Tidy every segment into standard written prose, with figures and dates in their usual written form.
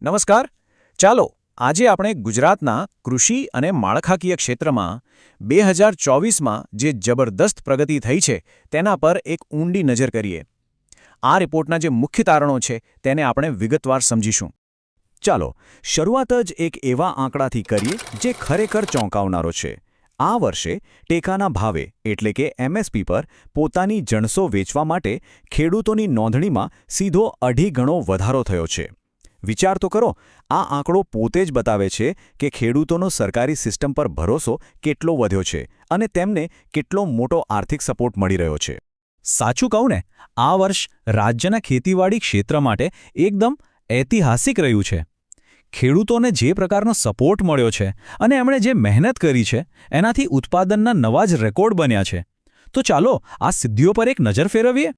નમસ્કાર. ચાલો આજે આપણે ગુજરાતના કૃષિ અને માળખાકીય ક્ષેત્રમાં 2024માં જે જબરદસ્ત પ્રગતિ થઈ છે તેના પર એક ઊંડી નજર કરીએ. આ રિપોર્ટના જે મુખ્ય તારણો છે તેને આપણે વિગતવાર સમજીશું. ચાલો શરૂઆત જ એક એવા આંકડાથી કરીએ જે ખરેખર ચોંકાવનારો છે. આ વર્ષે ટેકાના ભાવે એટલે કે એમએસપી પર પોતાની જણસો વેચવા માટે ખેડૂતોની નોંધણીમાં સીધો 2.5 ગણો વધારો થયો છે. વિચાર તો કરો, આ આંકડો પોતે જ બતાવે છે કે ખેડૂતોનો સરકારી સિસ્ટમ પર ભરોસો કેટલો વધ્યો છે અને તેમને કેટલો મોટો આર્થિક સપોર્ટ મળી રહ્યો છે. સાચું કહું ને, આ વર્ષ રાજ્યના ખેતીવાડી ક્ષેત્ર માટે એકદમ ઐતિહાસિક રહ્યું છે. ખેડૂતોને જે પ્રકારનો સપોર્ટ મળ્યો છે અને એમણે જે મહેનત કરી છે એનાથી ઉત્પાદનના નવા જ રેકોર્ડ બન્યા છે. તો ચાલો આ સિદ્ધિઓ પર એક નજર ફેરવીએ.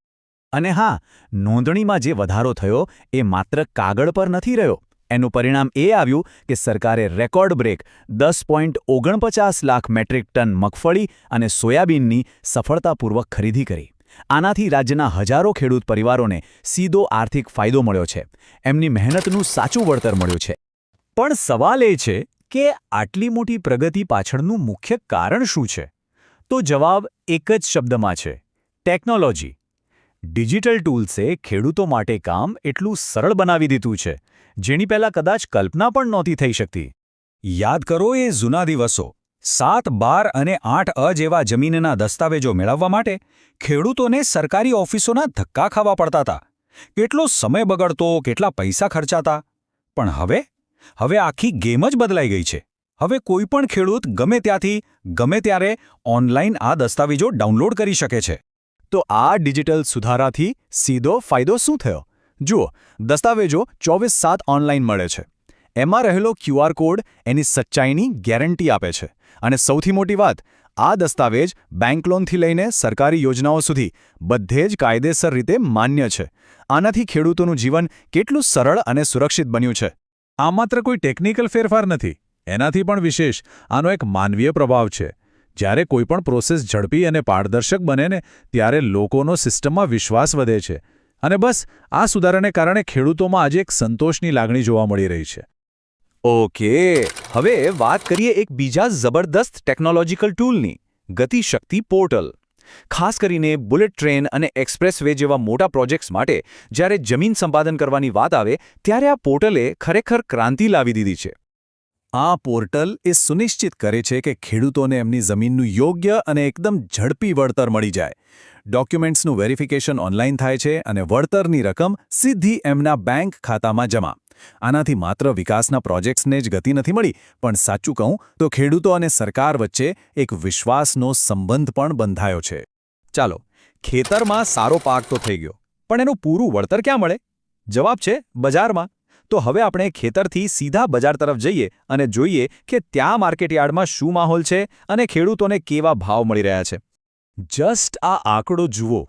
અને હા, નોંધણીમાં જે વધારો થયો એ માત્ર કાગળ પર નથી રહ્યો. એનું પરિણામ એ આવ્યું કે સરકારે record break 10.49 lakh metric ton મગફળી અને સોયાબીનની સફળતાપૂર્વક ખરીદી કરી. આનાથી રાજ્યના હજારો ખેડૂત પરિવારોને સીધો આર્થિક ફાયદો મળ્યો છે. એમની મહેનતનું સાચું વળતર મળ્યું છે. પણ સવાલ એ છે કે આટલી મોટી પ્રગતિ પાછળનું મુખ્ય કારણ શું છે? તો જવાબ એક જ શબ્દમાં છે: ટેકનોલોજી. ડિજિટલ ટૂલ્સે ખેડૂતો માટે કામ એટલું સરળ બનાવી દીધું છે જેની પહેલાં કદાચ કલ્પના પણ નહોતી થઈ શકતી. યાદ કરો એ જૂના દિવસો. 7, 12 અને 8 જેવા જમીનના દસ્તાવેજો મેળવવા માટે ખેડૂતોને સરકારી ઓફિસોના ધક્કા ખાવા પડતા હતા. કેટલો સમય બગડતો, કેટલા પૈસા ખર્ચાતા. પણ હવે આખી ગેમ જ બદલાઈ ગઈ છે. હવે કોઈ પણ ખેડૂત ગમે ત્યાંથી ગમે ત્યારે ઓનલાઈન આ દસ્તાવેજો ડાઉનલોડ કરી શકે છે. તો આ ડિજિટલ સુધારાથી સીધો ફાયદો શું થયો? જુઓ, દસ્તાવેજો 24/7 ઓનલાઈન મળે છે. એમાં રહેલો QR કોડ એની સચ્ચાઈની ગેરંટી આપે છે. અને સૌથી મોટી વાત, આ દસ્તાવેજ બેંક લોનથી લઈને સરકારી યોજનાઓ સુધી બધે જ કાયદેસર રીતે માન્ય છે. આનાથી ખેડૂતોનું જીવન કેટલું સરળ અને સુરક્ષિત બન્યું છે. આ માત્ર કોઈ ટેકનિકલ ફેરફાર નથી. એનાથી પણ વિશેષ આનો એક માનવીય પ્રભાવ છે. જ્યારે કોઈપણ પ્રોસેસ ઝડપી અને પારદર્શક બને ને ત્યારે લોકોનો સિસ્ટમમાં વિશ્વાસ વધે છે. અને બસ આ સુધારાને કારણે ખેડૂતોમાં આજે એક સંતોષની લાગણી જોવા મળી રહી છે. ઓકે, હવે વાત કરીએ એક બીજા જબરદસ્ત ટેકનોલોજીકલ ટૂલની: ગતિશક્તિ પોર્ટલ. ખાસ કરીને બુલેટ ટ્રેન અને એક્સપ્રેસ વે જેવા મોટા પ્રોજેક્ટ્સ માટે જ્યારે જમીન સંપાદન કરવાની વાત આવે ત્યારે આ પોર્ટલે ખરેખર ક્રાંતિ લાવી દીધી છે. આ પોર્ટલ એ સુનિશ્ચિત કરે છે કે ખેડૂતોને એમની જમીનનું યોગ્ય અને એકદમ ઝડપી વળતર મળી જાય. ડોક્યુમેન્ટ્સનું વેરિફિકેશન ઓનલાઈન થાય છે અને વળતરની રકમ સીધી એમના બેંક ખાતામાં જમા. આનાથી માત્ર વિકાસના પ્રોજેક્ટ્સને જ ગતિ નથી મળી, પણ સાચું કહું તો ખેડૂતો અને સરકાર વચ્ચે એક વિશ્વાસનો સંબંધ પણ બંધાયો છે. ચાલો, ખેતરમાં સારો પાક તો થઈ ગયો, પણ એનું પૂરું વળતર ક્યાં મળે? જવાબ છે બજારમાં. તો હવે આપણે ખેતરથી સીધા બજાર તરફ જઈએ અને જોઈએ કે ત્યાં માર્કેટયાર્ડમાં શું માહોલ છે અને ખેડૂતોને કેવા ભાવ મળી રહ્યા છે. જસ્ટ આ આંકડો જુઓ.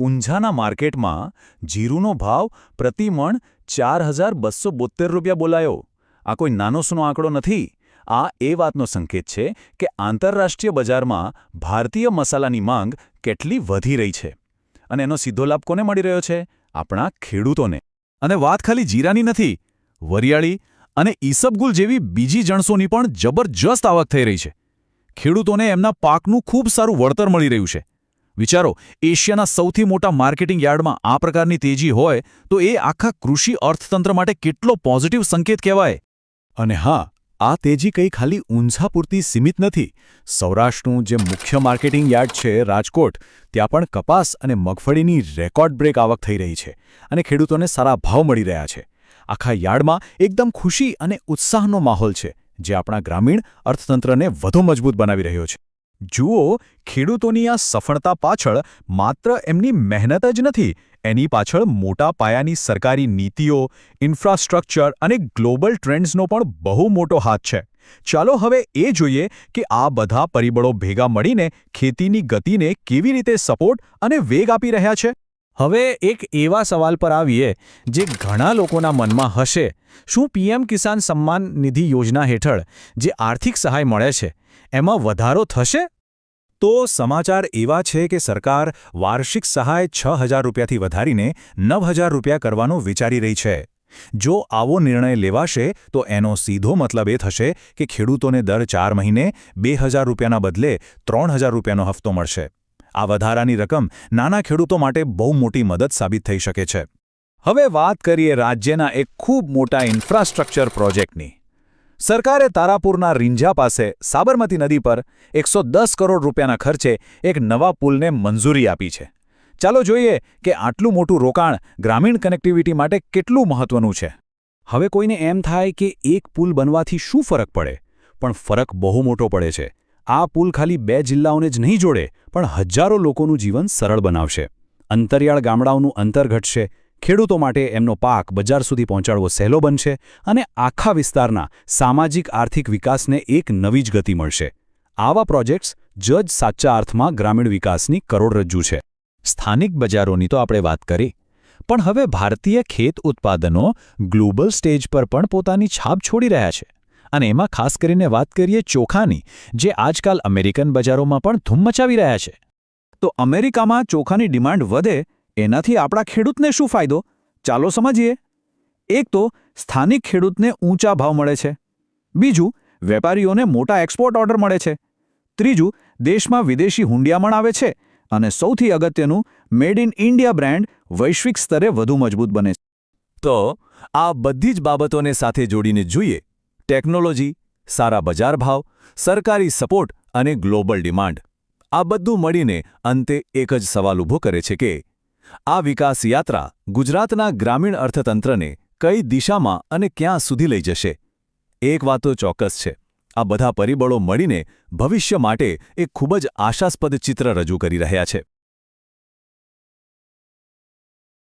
ઊંઝાના માર્કેટમાં જીરુનો ભાવ પ્રતિ મણ 4,272 રૂપિયા બોલાયો. આ કોઈ નાનો સૂનો આંકડો નથી. આ એ વાતનો સંકેત છે કે આંતરરાષ્ટ્રીય બજારમાં ભારતીય મસાલાની માંગ કેટલી વધી રહી છે. અને એનો સીધો લાભ કોને મળી રહ્યો છે? આપણા ખેડૂતોને. અને વાત ખાલી જીરાની નથી. વરિયાળી અને ઈસબગુલ જેવી બીજી જણસોની પણ જબરજસ્ત આવક થઈ રહી છે. ખેડૂતોને એમના પાકનું ખૂબ સારું વળતર મળી રહ્યું છે. વિચારો, એશિયાના સૌથી મોટા માર્કેટિંગ યાર્ડમાં આ પ્રકારની તેજી હોય તો એ આખા કૃષિ અર્થતંત્ર માટે કેટલો પોઝિટિવ સંકેત કહેવાય. અને હા, આ તેજી કંઈ ખાલી ઊંઝા પૂરતી સીમિત નથી. સૌરાષ્ટ્રનું જે મુખ્ય માર્કેટિંગ યાર્ડ છે રાજકોટ, ત્યાં પણ કપાસ અને મગફળીની રેકોર્ડ બ્રેક આવક થઈ રહી છે અને ખેડૂતોને સારા ભાવ મળી રહ્યા છે. આખા યાર્ડમાં એકદમ ખુશી અને ઉત્સાહનો માહોલ છે, જે આપણા ગ્રામીણ અર્થતંત્રને વધુ મજબૂત બનાવી રહ્યો છે. જુઓ, ખેડૂતોની આ સફળતા પાછળ માત્ર એમની મહેનત જ નથી, એની પાછળ મોટા પાયાની સરકારી નીતિઓ, ઇન્ફ્રાસ્ટ્રક્ચર અને ગ્લોબલ ટ્રેન્ડ્સનો પણ બહુ મોટો હાથ છે. ચાલો હવે એ જોઈએ કે આ બધા પરિબળો ભેગા મળીને ખેતીની ગતિને કેવી રીતે સપોર્ટ અને વેગ આપી રહ્યા છે. હવે એક એવા સવાલ પર આવીએ જે ઘણા લોકોના મનમાં હશે: શું PM કિસાન સન્માન નિધિ યોજના હેઠળ જે આર્થિક સહાય મળે છે એમાં વધારો થશે? તો સમાચાર એવા છે કે સરકાર વાર્ષિક સહાય 6,000 રૂપિયાથી વધારીને 9,000 રૂપિયા કરવાનું વિચારી રહી છે. જો આવો નિર્ણય લેવાશે તો એનો સીધો મતલબ એ થશે કે ખેડૂતોને દર 4 મહિને 2,000 રૂપિયાના બદલે 3,000 રૂપિયાનો હફતો મળશે. આ વધારાની રકમ નાના ખેડૂતો માટે બહુ મોટી મદદ સાબિત થઈ શકે છે. હવે વાત કરીએ રાજ્યના એક ખૂબ મોટા ઇન્ફ્રાસ્ટ્રક્ચર પ્રોજેક્ટની. સરકારે તારાપુરના રીંઝા પાસે સાબરમતી નદી પર 110 કરોડ રૂપિયાના ખર્ચે એક નવા પુલને મંજૂરી આપી છે. ચાલો જોઈએ કે આટલું મોટું રોકાણ ગ્રામીણ કનેક્ટિવિટી માટે કેટલું મહત્વનું છે. હવે કોઈને એમ થાય કે એક પુલ બનવાથી શું ફરક પડે, પણ ફરક બહુ મોટો પડે છે. આ પુલ ખાલી 2 જિલ્લાઓને જ નહીં જોડે, પણ હજારો લોકોનું જીવન સરળ બનાવશે. અંતરિયાળ ગામડાઓનું અંતર ઘટશે, ખેડૂતો માટે એમનો પાક બજાર સુધી પહોંચાડવો સહેલો બનશે અને આખા વિસ્તારના સામાજિક આર્થિક વિકાસને એક નવી જ ગતિ મળશે. આવા પ્રોજેક્ટ્સ જ સાચા અર્થમાં ગ્રામીણ વિકાસની કરોડરજ્જુ છે. સ્થાનિક બજારોની તો આપણે વાત કરી, પણ હવે ભારતીય ખેત ઉત્પાદનો ગ્લોબલ સ્ટેજ પર પણ પોતાની છાપ છોડી રહ્યા છે. અને એમાં ખાસ કરીને વાત કરીએ ચોખાની, જે આજકાલ અમેરિકન બજારોમાં પણ ધૂમ મચાવી રહ્યા છે. તો અમેરિકામાં ચોખાની ડિમાન્ડ વધે, એનાથી આપણા ખેડૂતને શું ફાયદો? ચાલો સમજીએ. એક તો સ્થાનિક ખેડૂતને ઊંચા ભાવ મળે છે. બીજું, વેપારીઓને મોટા એક્સપોર્ટ ઓર્ડર મળે છે. ત્રીજું, દેશમાં વિદેશી હુંડિયામણ આવે છે. અને સૌથી અગત્યનું, મેડ ઇન ઇન્ડિયા બ્રાન્ડ વૈશ્વિક સ્તરે વધુ મજબૂત બને છે. તો આ બધી જ બાબતોને સાથે જોડીને જોઈએ, ટેકનોલોજી, સારા બજાર ભાવ, સરકારી સપોર્ટ અને ગ્લોબલ ડિમાન્ડ, આ બધું મળીને અંતે એક જ સવાલ ઊભો કરે છે કે આ વિકાસ યાત્રા ગુજરાતના ગ્રામીણ અર્થતંત્રને કઈ દિશામાં અને ક્યાં સુધી લઈ જશે? એક વાત તો ચોક્કસ છે, આ બધા પરિબળો મળીને ભવિષ્ય માટે એક ખૂબ જ આશાસ્પદ ચિત્ર રજૂ કરી રહ્યા છે.